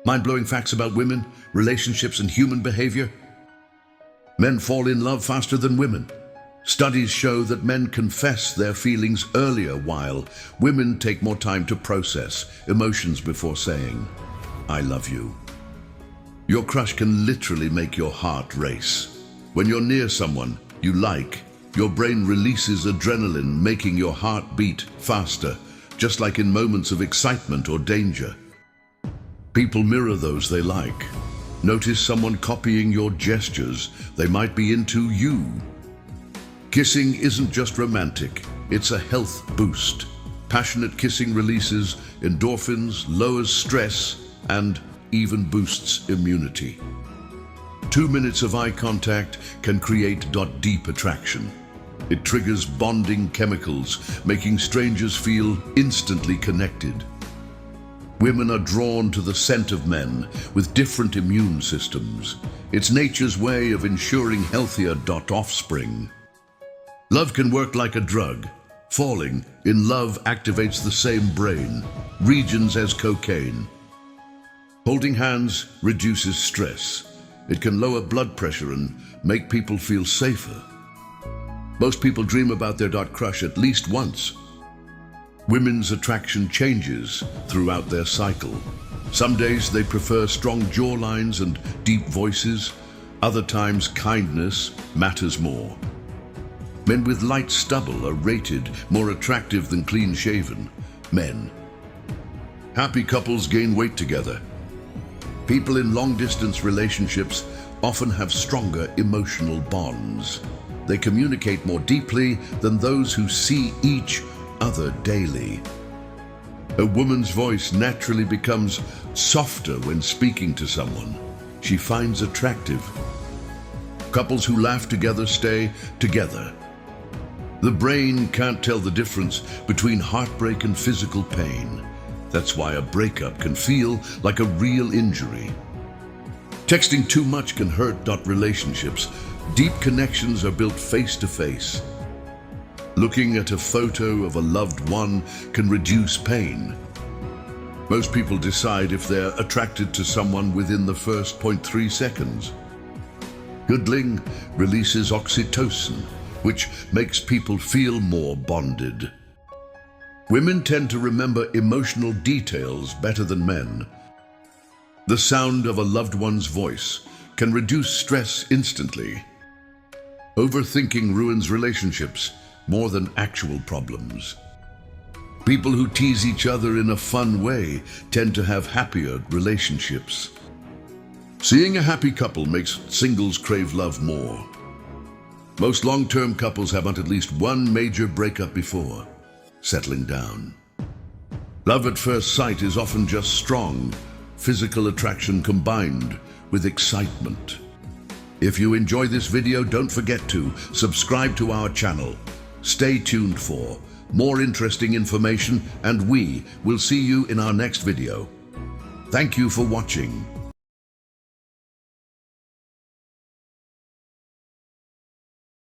Mind-blowing facts about women, relationships, and human behavior. Men fall in love faster than women. Studies show that men confess their feelings earlier, while women take more time to process emotions before saying, "I love you." Your crush can literally make your heart race. When you're near someone you like, your brain releases adrenaline, making your heart beat faster, just like in moments of excitement or danger. People mirror those they like. Notice someone copying your gestures. They might be into you. Kissing isn't just romantic, it's a health boost. Passionate kissing releases endorphins, lowers stress, and even boosts immunity. 2 minutes of eye contact can create deep attraction. It triggers bonding chemicals, making strangers feel instantly connected. Women are drawn to the scent of men with different immune systems. It's nature's way of ensuring healthier offspring. Love can work like a drug. Falling in love activates the same brain regions as cocaine. Holding hands reduces stress. It can lower blood pressure and make people feel safer. Most people dream about their crush at least once. Women's attraction changes throughout their cycle. Some days they prefer strong jawlines and deep voices. Other times kindness matters more. Men with light stubble are rated more attractive than clean-shaven men. Happy couples gain weight together. People in long-distance relationships often have stronger emotional bonds. They communicate more deeply than those who see each other daily. A woman's voice naturally becomes softer when speaking to someone she finds attractive. Couples who laugh together stay together. The brain can't tell the difference between heartbreak and physical pain. That's why a breakup can feel like a real injury. Texting too much can hurt relationships. Deep connections are built face-to-face. Looking at a photo of a loved one can reduce pain. Most people decide if they're attracted to someone within the first 0.3 seconds. Cuddling releases oxytocin, which makes people feel more bonded. Women tend to remember emotional details better than men. The sound of a loved one's voice can reduce stress instantly. Overthinking ruins relationships more than actual problems. People who tease each other in a fun way tend to have happier relationships. Seeing a happy couple makes singles crave love more. Most long-term couples have had at least one major breakup before settling down. Love at first sight is often just strong physical attraction combined with excitement. If you enjoy this video, don't forget to subscribe to our channel. Stay tuned for more interesting information, and we will see you in our next video. Thank you for watching.